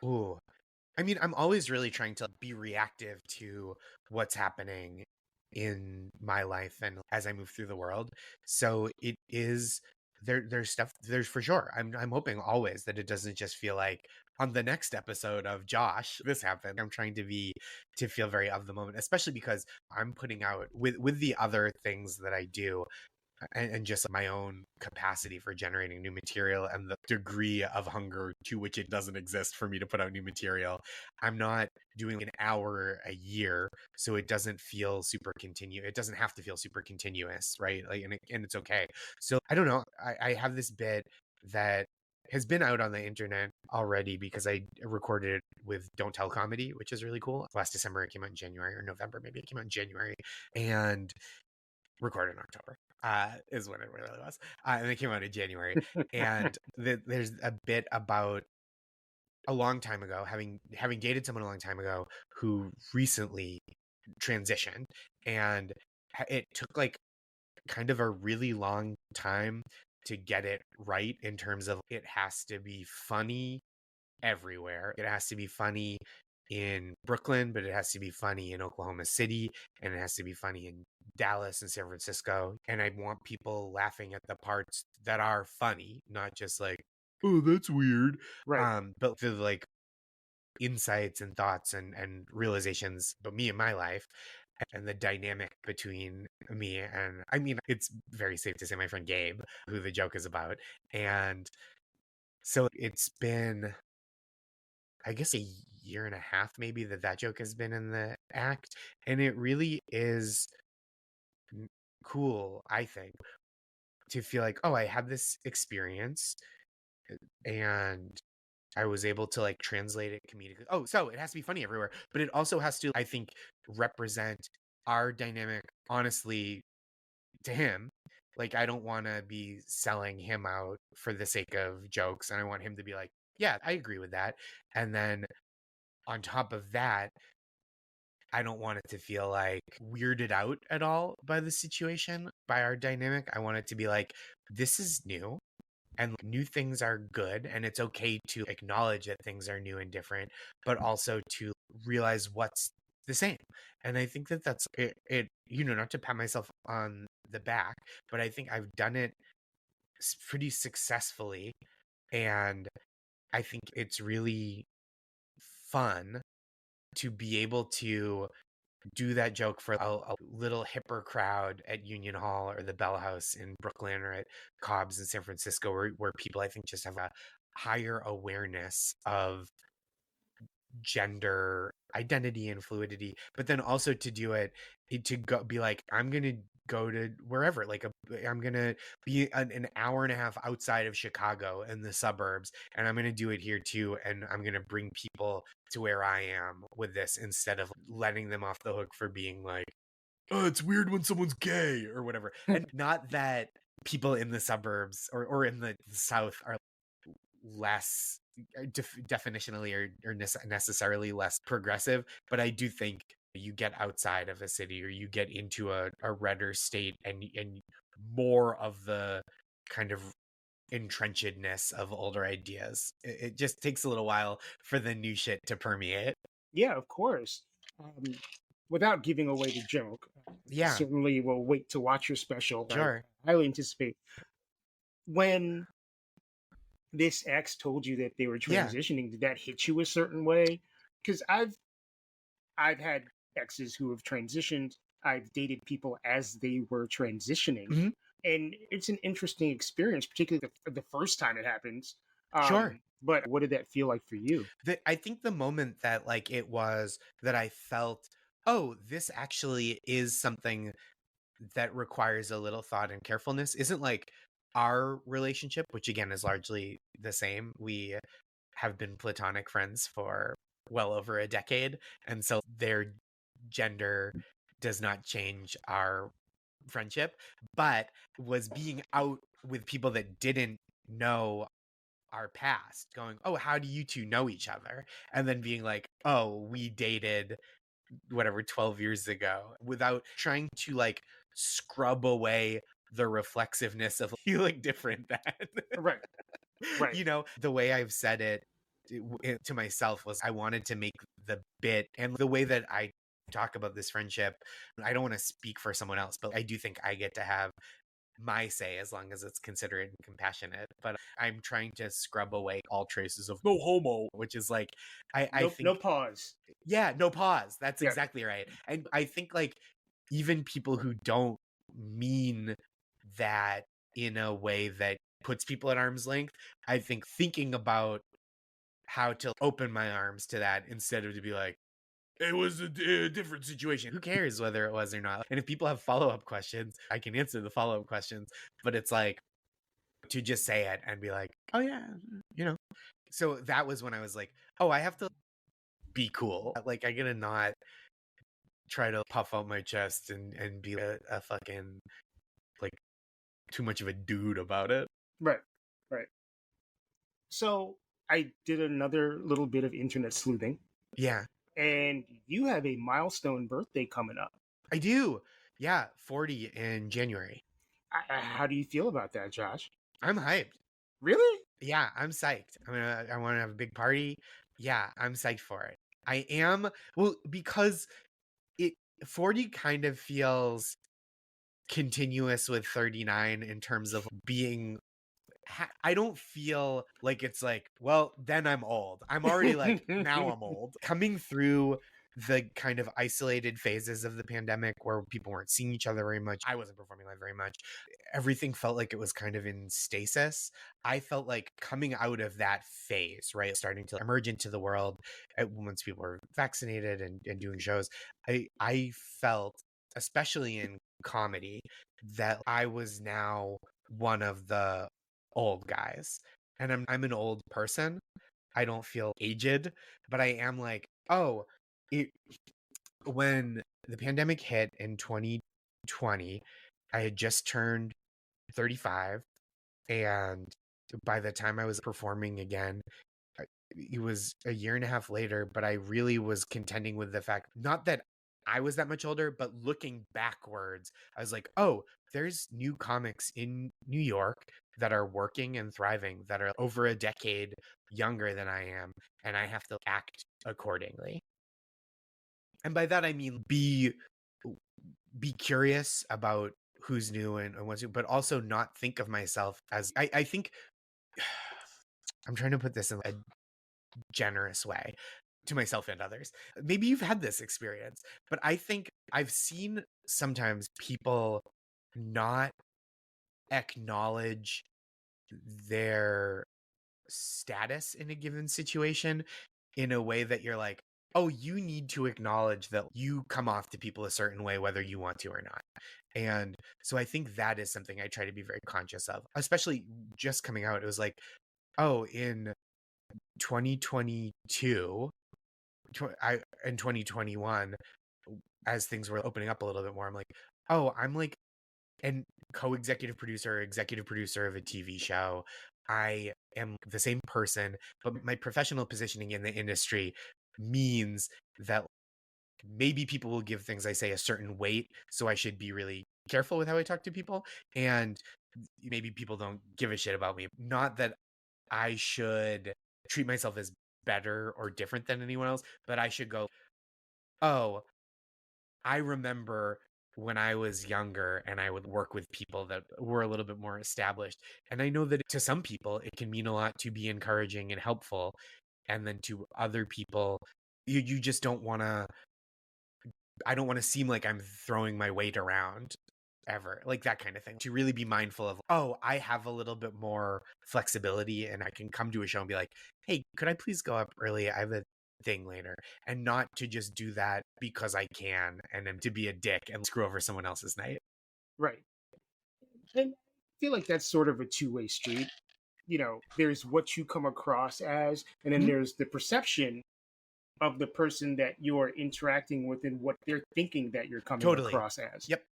Ooh, I mean, I'm always really trying to be reactive to what's happening in my life and as I move through the world. So it is there's stuff there's for sure. I'm hoping always that it doesn't just feel like on the next episode of Josh, this happened. I'm trying to feel very of the moment, especially because I'm putting out with the other things that I do and just my own capacity for generating new material and the degree of hunger to which it doesn't exist for me to put out new material. I'm not doing an hour a year, so it doesn't feel super it doesn't have to feel super continuous, right? Like, and it's okay. So I don't know. I have this bit that has been out on the internet already because I recorded it with Don't Tell Comedy, which is really cool. Last December it came out in January, or November, maybe it came out in January, and recorded in October is when it really was. And it came out in January. And there's a bit about a long time ago, having dated someone a long time ago who recently transitioned, and it took like kind of a really long time to get it right in terms of it has to be funny everywhere. It has to be funny in Brooklyn, but it has to be funny in Oklahoma City, and it has to be funny in Dallas and San Francisco, and I want people laughing at the parts that are funny, not just like, oh, that's weird. Right. But the like insights and thoughts and realizations about me and my life and the dynamic between me and, I mean, it's very safe to say my friend Gabe, who the joke is about. And so it's been, I guess, a year and a half maybe that joke has been in the act, and it really is cool, I think, to feel like, oh, I had this experience and I was able to like translate it comedically. Oh, so it has to be funny everywhere, but it also has to, I think, represent our dynamic honestly to him. Like, I don't want to be selling him out for the sake of jokes, and I want him to be like, yeah, I agree with that. And then on top of that, I don't want it to feel like weirded out at all by the situation, by our dynamic. I want it to be like, this is new and new things are good. And it's okay to acknowledge that things are new and different, but also to realize what's the same. And I think that that's it, not to pat myself on the back, but I think I've done it pretty successfully. And I think it's really fun to be able to do that joke for a little hipper crowd at Union Hall or the Bell House in Brooklyn or at Cobb's in San Francisco, where people, I think, just have a higher awareness of gender identity and fluidity, but then also to do it, to go be like, I'm gonna go to wherever, like I'm gonna be an hour and a half outside of Chicago in the suburbs, and I'm gonna do it here too, and I'm gonna bring people to where I am with this, instead of letting them off the hook for being like, oh, it's weird when someone's gay or whatever. And not that people in the suburbs or in the South are less definitionally or necessarily less progressive, but I do think you get outside of a city or you get into a redder state, and more of the kind of entrenchedness of older ideas, it just takes a little while for the new shit to permeate. Yeah, of course. Um, Without giving away the joke, Yeah, certainly will wait to watch your special. I sure. highly anticipate when this ex told you that they were Yeah. transitioning. Did that hit you a certain way? Because I've had exes who have transitioned. I've dated people as they were transitioning, Hmm. and it's an interesting experience, particularly the first time it happens. Sure. But what did that feel like for you? I think the moment that like it was that I felt, oh, this actually is something that requires a little thought and carefulness, isn't like our relationship, which again is largely the same. We have been platonic friends for well over a decade, and so their gender does not change our friendship, but was being out with people that didn't know our past, going, oh, how do you two know each other? And then being like, oh, we dated whatever 12 years ago, without trying to like scrub away the reflexiveness of you look different then. Right, right, The way I've said it to myself was, I wanted to make the bit and the way that I talk about this friendship, I don't want to speak for someone else, but I do think I get to have my say as long as it's considerate and compassionate. But I'm trying to scrub away all traces of no homo, which is like, I no think, pause. yeah, no pause. That's Yeah, exactly right. And I think like even people who don't mean that in a way that puts people at arm's length, I think thinking about how to open my arms to that instead of to be like, it was a different situation. Who cares whether it was or not? And if people have follow-up questions, I can answer the follow-up questions. But it's like to just say it and be like, oh yeah, you know. So that was when I was like, oh, I have to be cool. Like I gotta not try to puff out my chest and be a fucking like too much of a dude about it. right, right. So I did another little bit of internet sleuthing, Yeah, and you have a milestone birthday coming up. I do. Yeah, 40 in January. How do you feel about that, Josh? I'm hyped. Really? Yeah, I'm psyched. I want to have a big party. Yeah, I'm psyched for it. I am. Well, because it 40 kind of feels continuous with 39 in terms of being I don't feel like it's like, well, then I'm old. I'm already like, now I'm old. Coming through the kind of isolated phases of the pandemic where people weren't seeing each other very much, I wasn't performing live very much. Everything felt like it was kind of in stasis. I felt like coming out of that phase, right? Starting to emerge into the world once people were vaccinated and doing shows. I felt, especially in comedy, that I was now one of the old guys. And I'm an old person. I don't feel aged, but I am like, oh, it, when the pandemic hit in 2020, I had just turned 35, and by the time I was performing again, it was a year and a half later, but I really was contending with the fact, not that I was that much older, but looking backwards, I was like, oh, there's new comics in New York that are working and thriving that are over a decade younger than I am, and I have to act accordingly. And by that I mean be curious about who's new and what's new, but also not think of myself as I think I'm trying to put this in a generous way to myself and others. Maybe you've had this experience, but I think I've seen sometimes people not acknowledge their status in a given situation in a way that you're like, oh, you need to acknowledge that you come off to people a certain way, whether you want to or not. And so I think that is something I try to be very conscious of, especially just coming out. It was like, oh, in 2022, in 2021, as things were opening up a little bit more, I'm like, oh, I'm like an executive producer of a TV show. I am the same person, but my professional positioning in the industry means that maybe people will give things I say a certain weight, so I should be really careful with how I talk to people. And maybe people don't give a shit about me. Not that I should treat myself as better or different than anyone else, but I should go, oh, I remember when I was younger and I would work with people that were a little bit more established. And I know that to some people, it can mean a lot to be encouraging and helpful. And then to other people, you just don't want to, I don't want to seem like I'm throwing my weight around ever, like that kind of thing. To really be mindful of, oh, I have a little bit more flexibility and I can come to a show and be like, hey, could I please go up early? I have a thing later. And not to just do that because I can and then to be a dick and screw over someone else's night. Right. And I feel like that's sort of a two-way street. There's what you come across as, and then Mhm. there's the perception of the person that you're interacting with and what they're thinking that you're coming Totally. across as. Yep.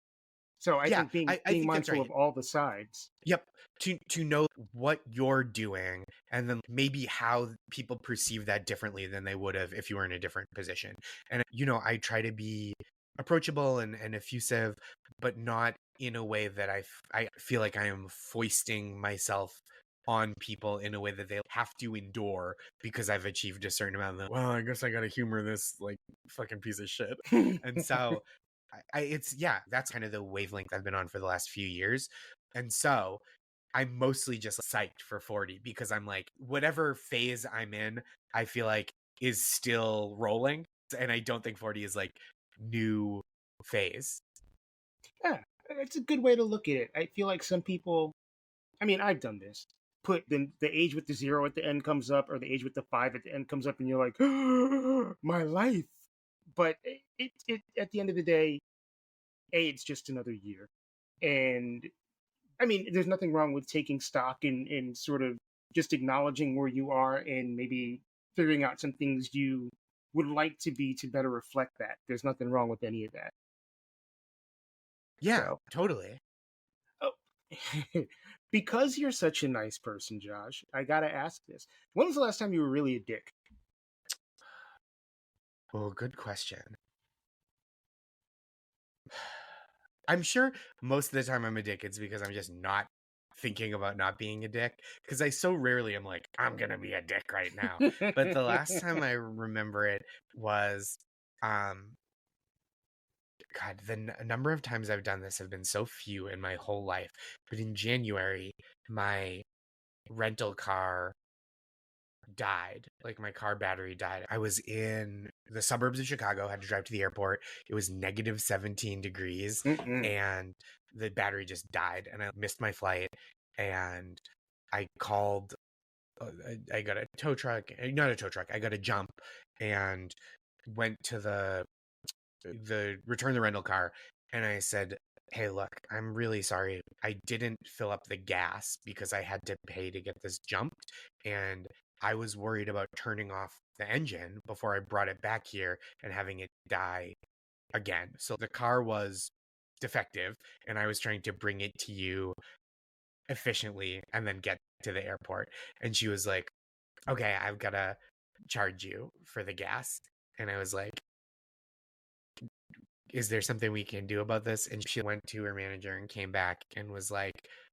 So I Yeah, think being I being think that's mindful right. of all the sides. Yep. To know what you're doing and then maybe how people perceive that differently than they would have if you were in a different position. And I try to be approachable and effusive, but not in a way that I feel like I am foisting myself on people in a way that they have to endure because I've achieved a certain amount of, well, I guess I gotta humor this like fucking piece of shit. And so it's yeah, that's kind of the wavelength I've been on for the last few years. And so I'm mostly just psyched for 40 because I'm like, whatever phase I'm in, I feel like is still rolling. And I don't think 40 is like new phase. Yeah, it's a good way to look at it. I feel like some people, I mean, I've done this. Put the age with the 0 at the end comes up, or the age with the 5 at the end comes up, and you're like, my life. But it at the end of the day, it's just another year. And I mean, there's nothing wrong with taking stock and sort of just acknowledging where you are and maybe figuring out some things you would like to be to better reflect that. There's nothing wrong with any of that. Yeah, So, totally. oh, because you're such a nice person, Josh, I gotta ask this. When was the last time you were really a dick? Well, good question. I'm sure most of the time I'm a dick, it's because I'm just not thinking about not being a dick. Because I so rarely am like, I'm gonna be a dick right now. But the last time I remember it was God, the number of times I've done this have been so few in my whole life. But in January, my rental car died. Like my car battery died. I was in the suburbs of Chicago, had to drive to the airport. It was negative 17 degrees and the battery just died and I missed my flight. And I called, I got a tow truck, not a tow truck, I got a jump and went to the return the rental car and I said, hey, look, I'm really sorry. I didn't fill up the gas because I had to pay to get this jumped. And I was worried about turning off the engine before I brought it back here and having it die again. So the car was defective and I was trying to bring it to you efficiently and then get to the airport. And she was like, okay, I've got to charge you for the gas. And I was like, is there something we can do about this? And she went to her manager and came back and was like,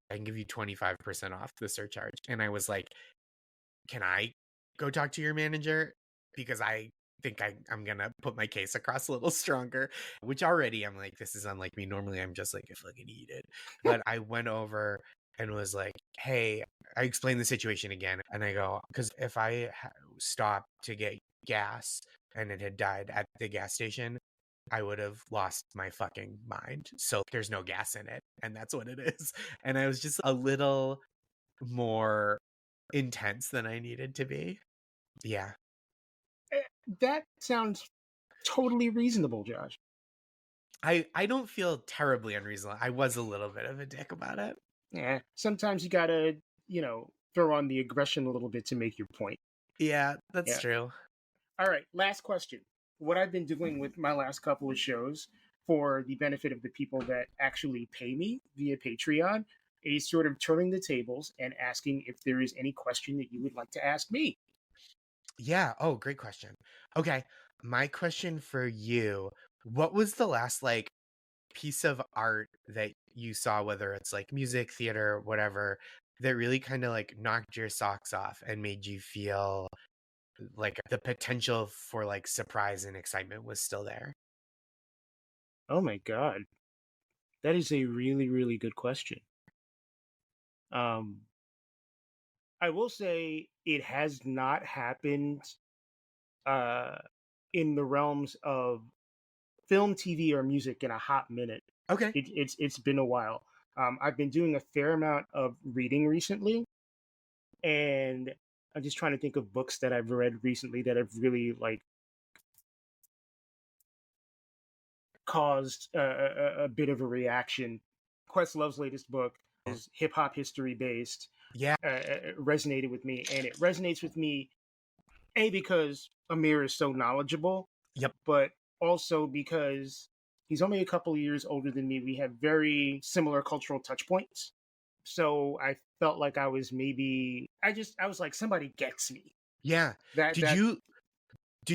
I can give you 25% off the surcharge. And I was like, can I go talk to your manager? Because I think I'm going to put my case across a little stronger, which already I'm like, this is unlike me. Normally I'm just like, I fucking eat it. But I went over and was like, hey, I explained the situation again. And I go, because if I stopped to get gas and it had died at the gas station, I would have lost my fucking mind. So there's no gas in it. And that's what it is. And I was just a little more intense than I needed to be. Yeah. That sounds totally reasonable, Josh. I don't feel terribly unreasonable. I was a little bit of a dick about it. Yeah. Sometimes you gotta, throw on the aggression a little bit to make your point. Yeah, that's true. All right. Last question. What I've been doing with my last couple of shows for the benefit of the people that actually pay me via Patreon is sort of turning the tables and asking if there is any question that you would like to ask me. Yeah. Oh, great question. Okay. My question for you, what was the last piece of art that you saw, whether it's like music, theater, whatever, that really kind of knocked your socks off and made you feel like the potential for surprise and excitement was still there? Oh my God. That is a really, really good question. Um, I will say it has not happened uh, in the realms of film, TV, or music in a hot minute. Okay. It's been a while. I've been doing a fair amount of reading recently, and I'm just trying to think of books that I've read recently that have really caused a bit of a reaction. Questlove's latest book is hip hop history based. Yeah. Resonated with me, and it resonates with me because Amir is so knowledgeable. Yep. But also because he's only a couple of years older than me. We have very similar cultural touch points. So I felt like I was like, somebody gets me. Yeah. Did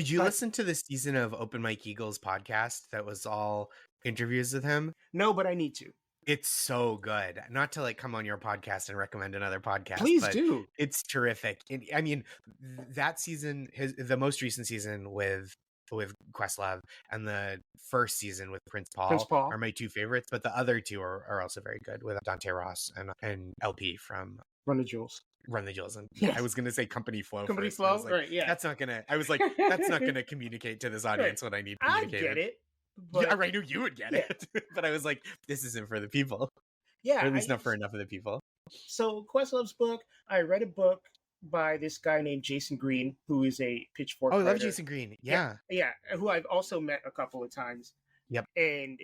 you But listen to the season of Open Mike Eagle's podcast that was all interviews with him? no, but I need to. It's so good. Not to come on your podcast and recommend another podcast. Please do. It's terrific. I mean, that season, the most recent season with Questlove and the first season with Prince Paul are my two favorites, but the other two are also very good with Dante Ross and LP from Run the Jewels. And yes. I was gonna say Company Flow. Company Flow, right? Yeah. That's not gonna. I was like, that's not gonna communicate to this audience what I need communicated. I get it. But, yeah, I knew you would get it, but I was like, this isn't for the people. Yeah, or at least not for enough of the people. So Questlove's book, I read a book by this guy named Jason Green, who is a Pitchfork writer. I love Jason Green. Yeah, who I've also met a couple of times. Yep. And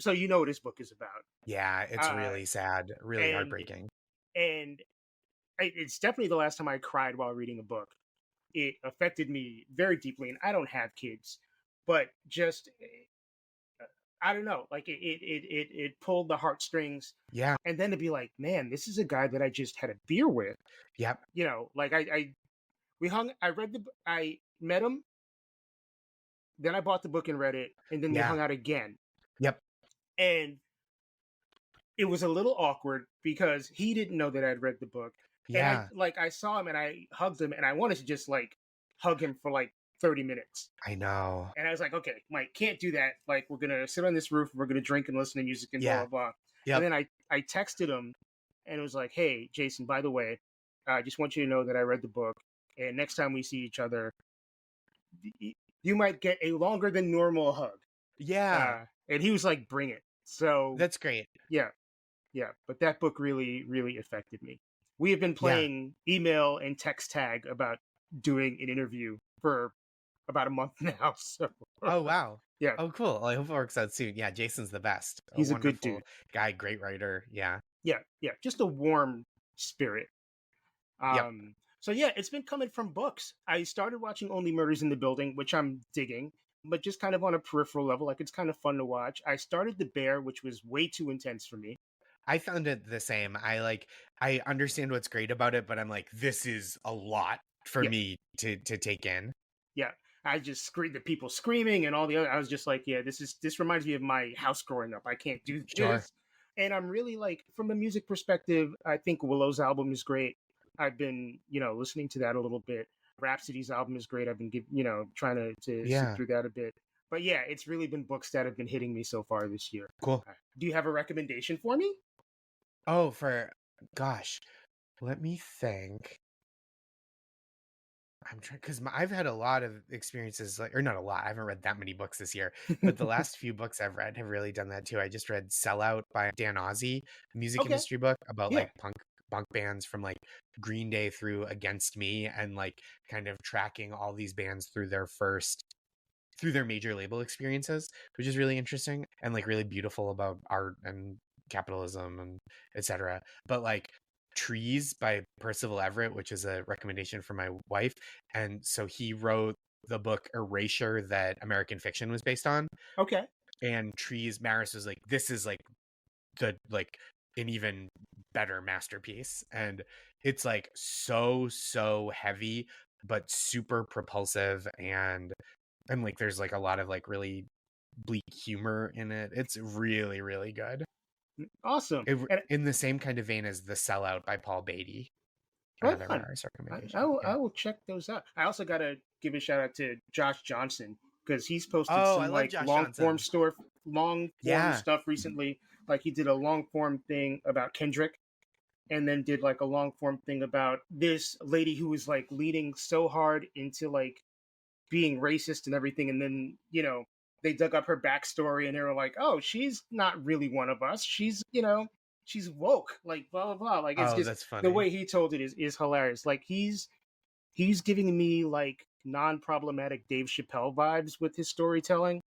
so you know what his book is about. Yeah, it's really sad, really heartbreaking. And it's definitely the last time I cried while reading a book. It affected me very deeply, and I don't have kids, but just I don't know, it pulled the heartstrings. Yeah. And then to be like, man, this is a guy that I just had a beer with. Yep. I met him, then I bought the book and read it, and then we hung out again. Yep. And it was a little awkward because he didn't know that I'd read the book. Yeah. And I saw him and I hugged him and I wanted to just hug him for 30 minutes. I know. And I was like, okay, Mike, can't do that. Like, we're going to sit on this roof, we're going to drink and listen to music and blah, Yeah. blah, blah. And Yep. then I texted him and it was like, hey, Jason, by the way, I just want you to know that I read the book. And next time we see each other, you might get a longer than normal hug. Yeah. And he was like, bring it. So That's great. yeah. But that book really, really affected me. We have been Yeah. playing email and text tag about doing an interview for about a month now. So Oh, wow. yeah, Oh, cool. I hope it works out soon. Yeah, Jason's the best. he's a good Wonderful dude. guy, great writer. Yeah. Yeah, just a warm spirit. Yep. So yeah, it's been coming from books. I started watching Only Murders in the Building, which I'm digging, but just kind of on a peripheral level. Like, it's kind of fun to watch. I started The Bear, which was way too intense for me. I found it the same. I understand what's great about it, but I'm like, this is a lot for Yeah. me to take in. Yeah, I just screamed the people screaming and all the other. I was just like, yeah, this reminds me of my house growing up. I can't do this. Sure. And I'm really like, from a music perspective, I think Willow's album is great. I've been, listening to that a little bit. Rhapsody's album is great. I've been, trying to sit Yeah. through that a bit. But yeah, it's really been books that have been hitting me so far this year. Cool. Do you have a recommendation for me? Oh, gosh, let me think. I'm trying because I've had a lot of experiences, or not a lot. I haven't read that many books this year, but the last few books I've read have really done that too. I just read "Sellout" by Dan Ozzie, a music Okay. industry book about Yeah. like punk bands from like Green Day through Against Me, and like kind of tracking all these bands through their major label experiences, which is really interesting and like really beautiful about art and capitalism and etc. But like Trees by Percival Everett, which is a recommendation from my wife, and so he wrote the book Erasure that American Fiction was based on. Okay. And Trees, Maris was like, this is like an even better masterpiece, and it's like so heavy but super propulsive, and like there's like a lot of like really bleak humor in it. It's really, really good. Awesome. In the same kind of vein as The Sellout by Paul Beatty. Right Another on. Maris recommendation. I will check those out. I also got to give a shout out to Josh Johnson, because he's posted I some love Josh long form Yeah. stuff recently. Like, he did a long form thing about Kendrick, and then did like a long form thing about this lady who was like leaning so hard into like being racist and everything, and then they dug up her backstory and they were like, oh, she's not really one of us. She's she's woke, like blah blah blah. Like, it's Oh, just that's funny. the way he told it is hilarious. Like, he's giving me like non-problematic Dave Chappelle vibes with his storytelling.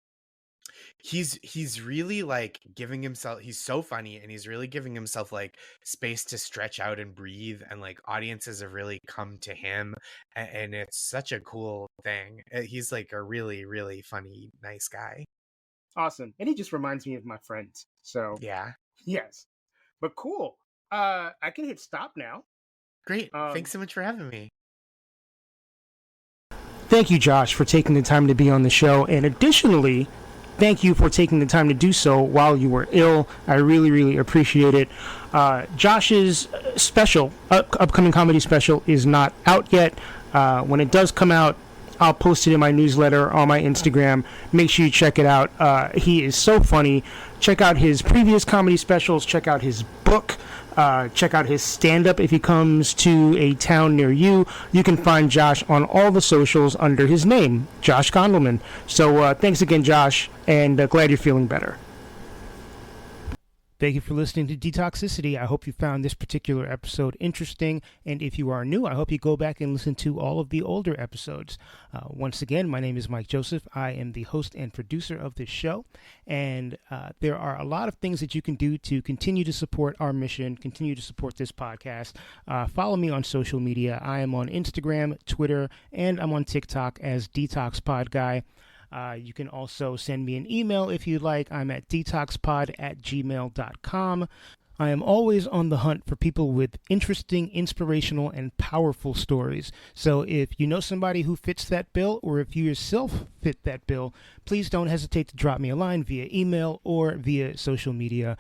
He's really like giving himself, he's so funny, and he's really giving himself like space to stretch out and breathe, and like audiences have really come to him, and it's such a cool thing. He's like a really, really funny, nice guy. Awesome. And he just reminds me of my friends. So Yeah. yes. But cool. I can hit stop now. Great. Thanks so much for having me. Thank you, Josh, for taking the time to be on the show. And additionally, thank you for taking the time to do so while you were ill. I really, really appreciate it. Josh's special, upcoming comedy special, is not out yet. When it does come out, I'll post it in my newsletter on my Instagram. Make sure you check it out. He is so funny. Check out his previous comedy specials. Check out his book. Check out his stand-up if he comes to a town near you. You can find Josh on all the socials under his name, Josh Gondelman. So thanks again, Josh, and glad you're feeling better. Thank you for listening to Detoxicity. I hope you found this particular episode interesting, and if you are new, I hope you go back and listen to all of the older episodes. Once again, my name is Mike Joseph. I am the host and producer of this show, and there are a lot of things that you can do to continue to support our mission, continue to support this podcast. Follow me on social media. I am on Instagram, Twitter, and I'm on TikTok as DetoxPod Guy. You can also send me an email if you'd like. I'm at detoxpod@gmail.com. I am always on the hunt for people with interesting, inspirational, and powerful stories. So if you know somebody who fits that bill, or if you yourself fit that bill, please don't hesitate to drop me a line via email or via social media.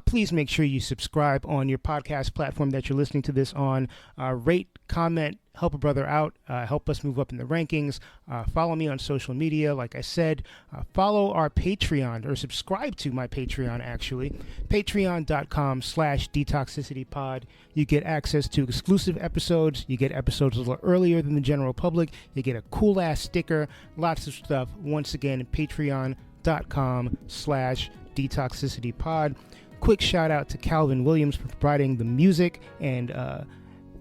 Please make sure you subscribe on your podcast platform that you're listening to this on. Rate, comment, help a brother out, help us move up in the rankings. Follow me on social media. Like I said, follow our Patreon, or subscribe to my Patreon, actually. Patreon.com/DetoxicityPod. You get access to exclusive episodes. You get episodes a little earlier than the general public. You get a cool-ass sticker. Lots of stuff. Once again, Patreon.com/DetoxicityPod. Quick shout out to Calvin Williams for providing the music and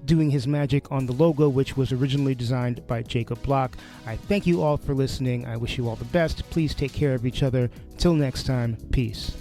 doing his magic on the logo, which was originally designed by Jacob Block. I thank you all for listening. I wish you all the best. Please take care of each other. Till next time, peace.